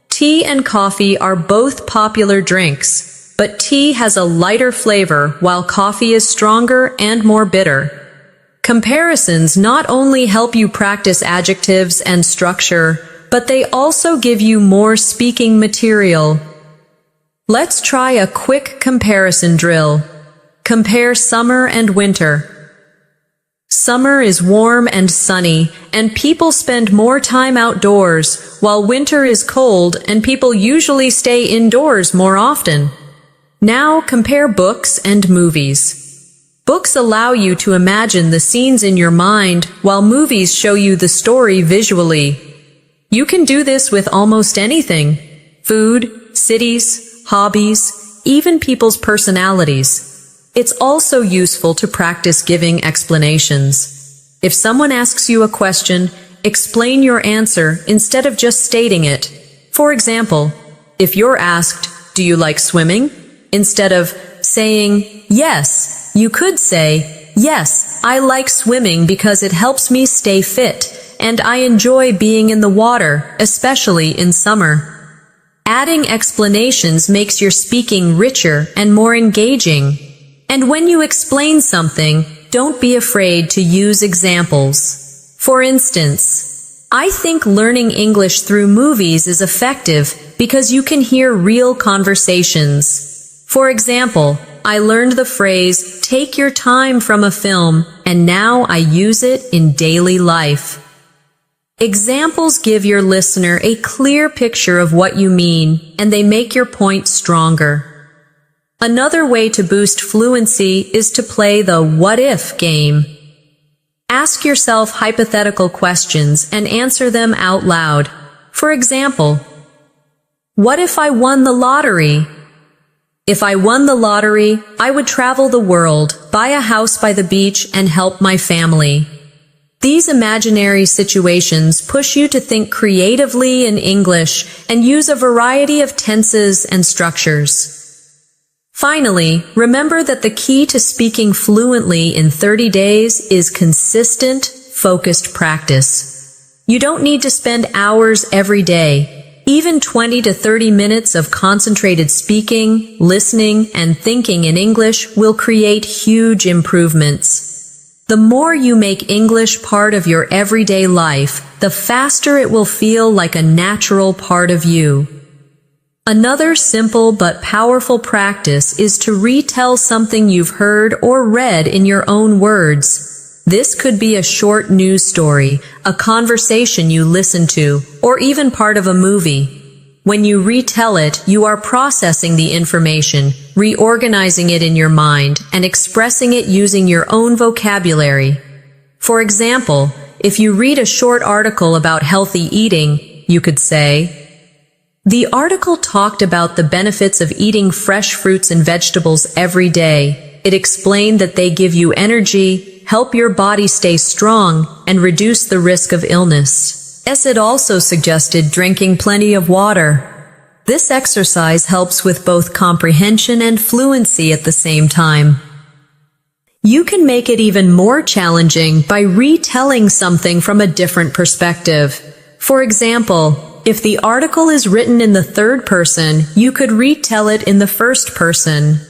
tea and coffee are both popular drinks, but tea has a lighter flavor while coffee is stronger and more bitter. Comparisons not only help you practice adjectives and structure, but they also give you more speaking material. Let's try a quick comparison drill. Compare summer and winter. Summer is warm and sunny, and people spend more time outdoors, while winter is cold and people usually stay indoors more often. Now compare books and movies. Books allow you to imagine the scenes in your mind, while movies show you the story visually. You can do this with almost anything: food, cities, hobbies, even people's personalities. It's also useful to practice giving explanations. If someone asks you a question, explain your answer instead of just stating it. For example, if you're asked, "Do you like swimming?" instead of saying, "Yes," you could say, "Yes, I like swimming because it helps me stay fit, and I enjoy being in the water, especially in summer." Adding explanations makes your speaking richer and more engaging. And when you explain something, don't be afraid to use examples. For instance, I think learning English through movies is effective because you can hear real conversations. For example, I learned the phrase, "take your time" from a film, and now I use it in daily life. Examples give your listener a clear picture of what you mean, and they make your point stronger. Another way to boost fluency is to play the what if game. Ask yourself hypothetical questions and answer them out loud. For example, what if I won the lottery? If I won the lottery, I would travel the world, buy a house by the beach, and help my family. These imaginary situations push you to think creatively in English and use a variety of tenses and structures. Finally, remember that the key to speaking fluently in 30 days is consistent, focused practice. You don't need to spend hours every day. Even 20 to 30 minutes of concentrated speaking, listening, and thinking in English will create huge improvements. The more you make English part of your everyday life, the faster it will feel like a natural part of you. Another simple but powerful practice is to retell something you've heard or read in your own words. This could be a short news story, a conversation you listen to, or even part of a movie. When you retell it, you are processing the information, reorganizing it in your mind, and expressing it using your own vocabulary. For example, if you read a short article about healthy eating, you could say, "The article talked about the benefits of eating fresh fruits and vegetables every day. It explained that they give you energy, help your body stay strong, and reduce the risk of illness. It also suggested drinking plenty of water." This exercise helps with both comprehension and fluency at the same time. You can make it even more challenging by retelling something from a different perspective. For example, if the article is written in the third person, you could retell it in the first person.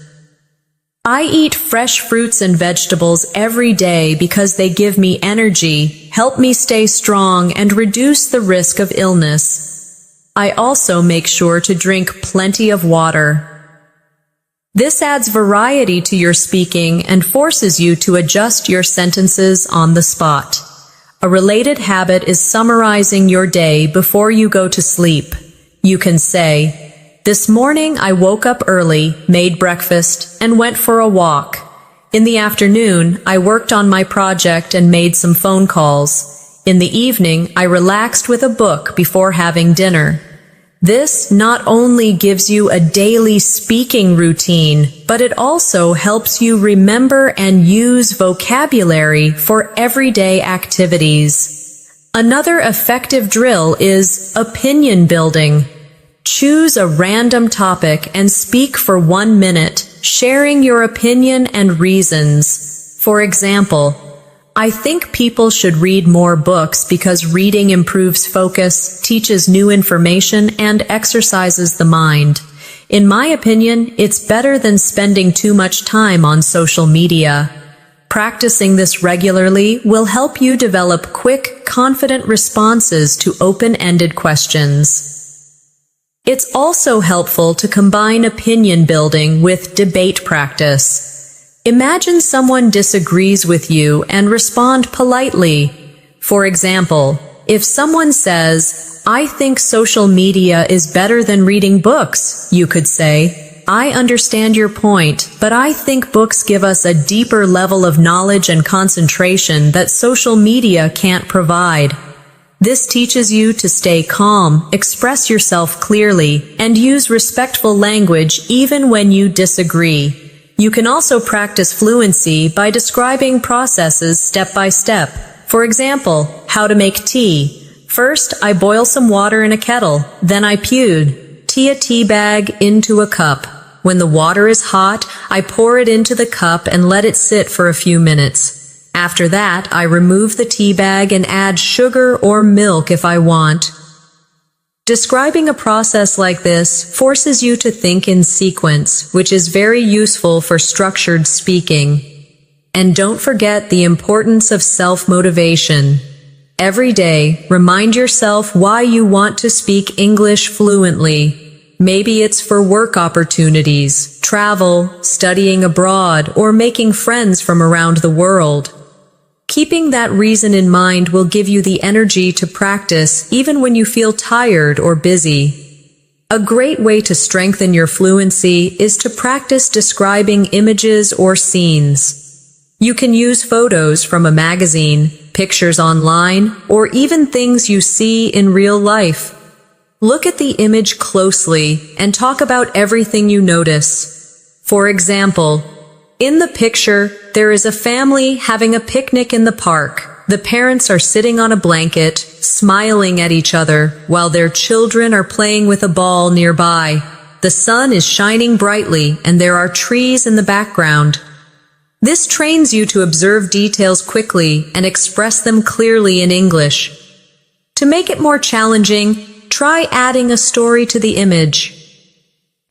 "I eat fresh fruits and vegetables every day because they give me energy, help me stay strong, and reduce the risk of illness. I also make sure to drink plenty of water." This adds variety to your speaking and forces you to adjust your sentences on the spot. A related habit is summarizing your day before you go to sleep. You can say, "This morning I woke up early, made breakfast, and went for a walk. In the afternoon, I worked on my project and made some phone calls. In the evening, I relaxed with a book before having dinner." This not only gives you a daily speaking routine, but it also helps you remember and use vocabulary for everyday activities. Another effective drill is opinion building. Choose a random topic and speak for 1 minute, sharing your opinion and reasons. For example, "I think people should read more books because reading improves focus, teaches new information, and exercises the mind. In my opinion, it's better than spending too much time on social media." Practicing this regularly will help you develop quick, confident responses to open-ended questions. It's also helpful to combine opinion building with debate practice. Imagine someone disagrees with you and respond politely. For example, if someone says, "I think social media is better than reading books," you could say, "I understand your point, but I think books give us a deeper level of knowledge and concentration that social media can't provide." This teaches you to stay calm, express yourself clearly, and use respectful language even when you disagree. You can also practice fluency by describing processes step by step. For example, how to make tea. "First, I boil some water in a kettle. Then I tea a tea bag into a cup. When the water is hot, I pour it into the cup and let it sit for a few minutes. After that, I remove the tea bag and add sugar or milk if I want." Describing a process like this forces you to think in sequence, which is very useful for structured speaking. And don't forget the importance of self-motivation. Every day, remind yourself why you want to speak English fluently. Maybe it's for work opportunities, travel, studying abroad, or making friends from around the world. Keeping that reason in mind will give you the energy to practice even when you feel tired or busy. A great way to strengthen your fluency is to practice describing images or scenes. You can use photos from a magazine, pictures online, or even things you see in real life. Look at the image closely and talk about everything you notice. For example, in the picture, there is a family having a picnic in the park. The parents are sitting on a blanket, smiling at each other, while their children are playing with a ball nearby. The sun is shining brightly, and there are trees in the background. This trains you to observe details quickly and express them clearly in English. To make it more challenging, try adding a story to the image.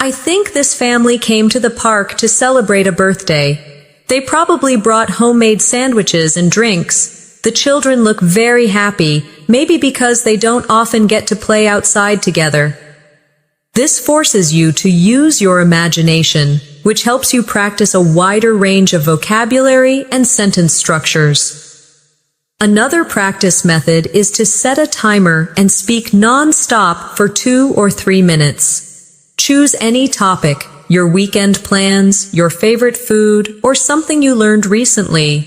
I think this family came to the park to celebrate a birthday. They probably brought homemade sandwiches and drinks. The children look very happy, maybe because they don't often get to play outside together. This forces you to use your imagination, which helps you practice a wider range of vocabulary and sentence structures. Another practice method is to set a timer and speak non-stop for 2 or 3 minutes. Choose any topic, your weekend plans, your favorite food, or something you learned recently.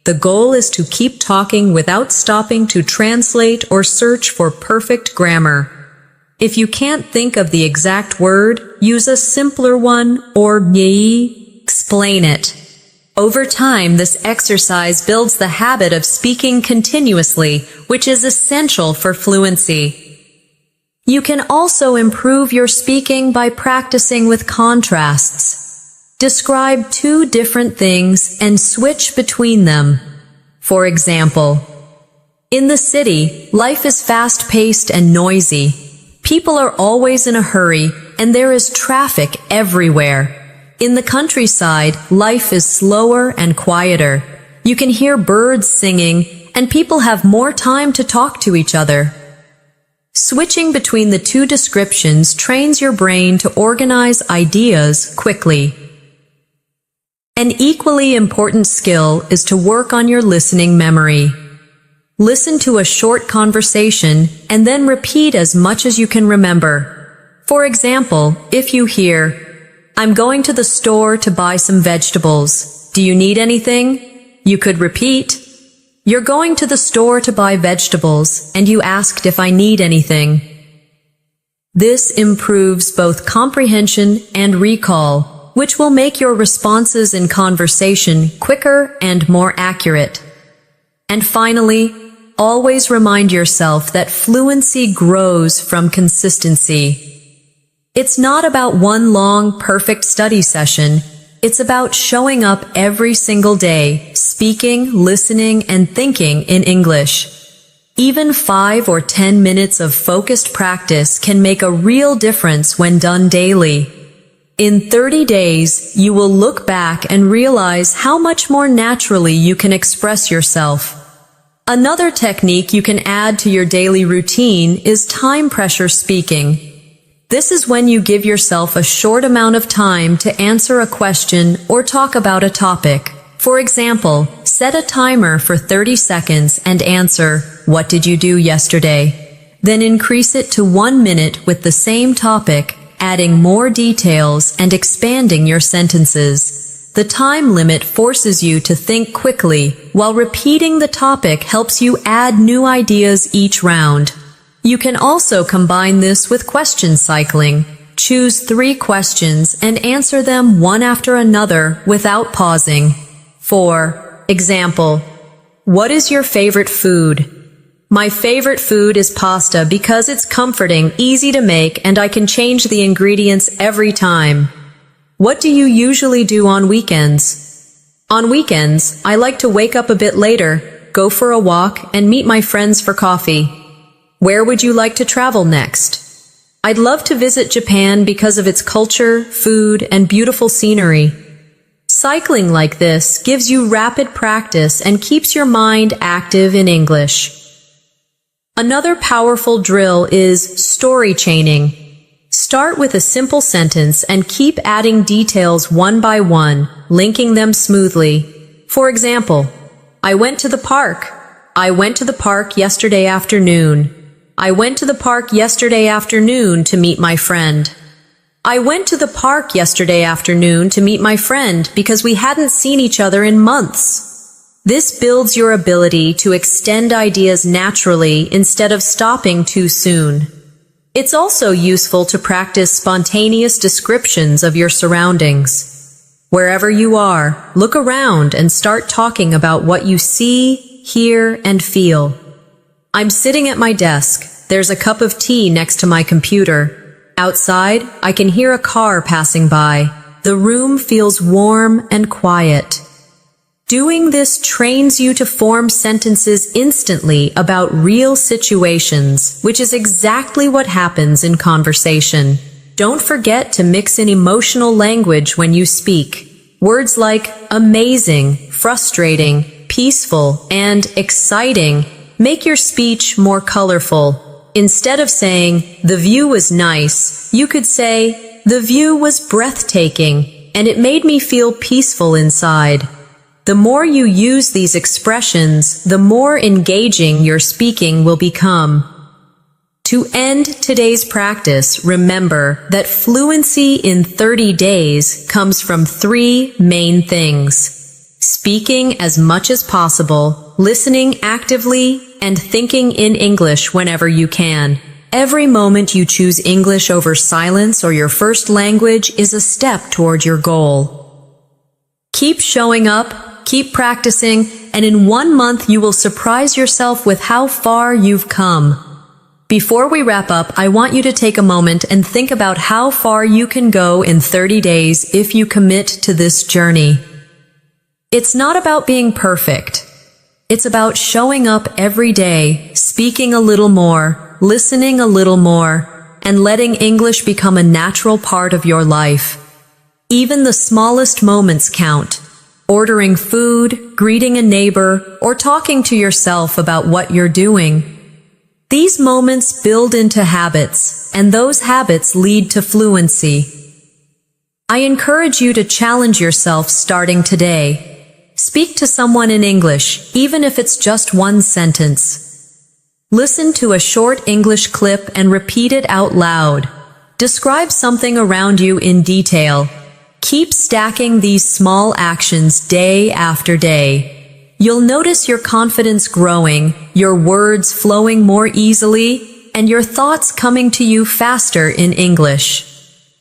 The goal is to keep talking without stopping to translate or search for perfect grammar. If you can't think of the exact word, use a simpler one or explain it. Over time, this exercise builds the habit of speaking continuously, which is essential for fluency. You can also improve your speaking by practicing with contrasts. Describe 2 different things and switch between them. For example, in the city, life is fast-paced and noisy. People are always in a hurry, and there is traffic everywhere. In the countryside, life is slower and quieter. You can hear birds singing, and people have more time to talk to each other. Switching between the 2 descriptions trains your brain to organize ideas quickly. An equally important skill is to work on your listening memory. Listen to a short conversation and then repeat as much as you can remember. For example, if you hear, "I'm going to the store to buy some vegetables. Do you need anything?" You could repeat, "You're going to the store to buy vegetables, and you asked if I need anything." This improves both comprehension and recall, which will make your responses in conversation quicker and more accurate. And finally, always remind yourself that fluency grows from consistency. It's not about one long, perfect study session. It's about showing up every single day, speaking, listening, and thinking in English. Even 5 or 10 minutes of focused practice can make a real difference when done daily. In 30 days, you will look back and realize how much more naturally you can express yourself. Another technique you can add to your daily routine is time pressure speaking. This is when you give yourself a short amount of time to answer a question or talk about a topic. For example, set a timer for 30 seconds and answer, "What did you do yesterday?" Then increase it to 1 minute with the same topic, adding more details and expanding your sentences. The time limit forces you to think quickly, while repeating the topic helps you add new ideas each round. You can also combine this with question cycling. Choose 3 questions and answer them one after another without pausing. For example, what is your favorite food? My favorite food is pasta because it's comforting, easy to make, and I can change the ingredients every time. What do you usually do on weekends? On weekends, I like to wake up a bit later, go for a walk, and meet my friends for coffee. Where would you like to travel next? I'd love to visit Japan because of its culture, food, and beautiful scenery. Cycling like this gives you rapid practice and keeps your mind active in English. Another powerful drill is story chaining. Start with a simple sentence and keep adding details one by one, linking them smoothly. For example, I went to the park. I went to the park yesterday afternoon. I went to the park yesterday afternoon to meet my friend. I went to the park yesterday afternoon to meet my friend because we hadn't seen each other in months. This builds your ability to extend ideas naturally instead of stopping too soon. It's also useful to practice spontaneous descriptions of your surroundings. Wherever you are, look around and start talking about what you see, hear, and feel. I'm sitting at my desk. There's a cup of tea next to my computer. Outside, I can hear a car passing by. The room feels warm and quiet. Doing this trains you to form sentences instantly about real situations, which is exactly what happens in conversation. Don't forget to mix in emotional language when you speak. Words like amazing, frustrating, peaceful, and exciting make your speech more colorful. Instead of saying, the view was nice, you could say, the view was breathtaking, and it made me feel peaceful inside. The more you use these expressions, the more engaging your speaking will become. To end today's practice, remember that fluency in 30 days comes from 3 main things: speaking as much as possible, listening actively, and thinking in English whenever you can. Every moment you choose English over silence or your first language is a step toward your goal. Keep showing up, keep practicing, and in 1 month you will surprise yourself with how far you've come. Before we wrap up, I want you to take a moment and think about how far you can go in 30 days if you commit to this journey. It's not about being perfect. It's about showing up every day, speaking a little more, listening a little more, and letting English become a natural part of your life. Even the smallest moments count. Ordering food, greeting a neighbor, or talking to yourself about what you're doing. These moments build into habits, and those habits lead to fluency. I encourage you to challenge yourself starting today. Speak to someone in English, even if it's just 1 sentence. Listen to a short English clip and repeat it out loud. Describe something around you in detail. Keep stacking these small actions day after day. You'll notice your confidence growing, your words flowing more easily, and your thoughts coming to you faster in English.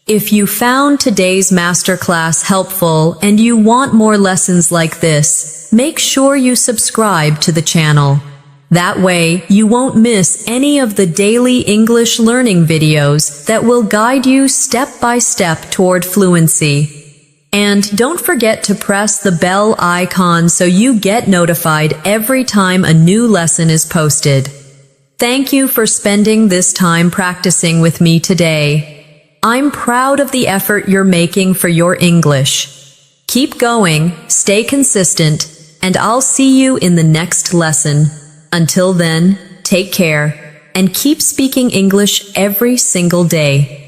If you found today's masterclass helpful and you want more lessons like this, make sure you subscribe to the channel. That way, you won't miss any of the daily English learning videos that will guide you step by step toward fluency. And don't forget to press the bell icon so you get notified every time a new lesson is posted. Thank you for spending this time practicing with me today. I'm proud of the effort you're making for your English. Keep going, stay consistent, and I'll see you in the next lesson. Until then, take care, and keep speaking English every single day.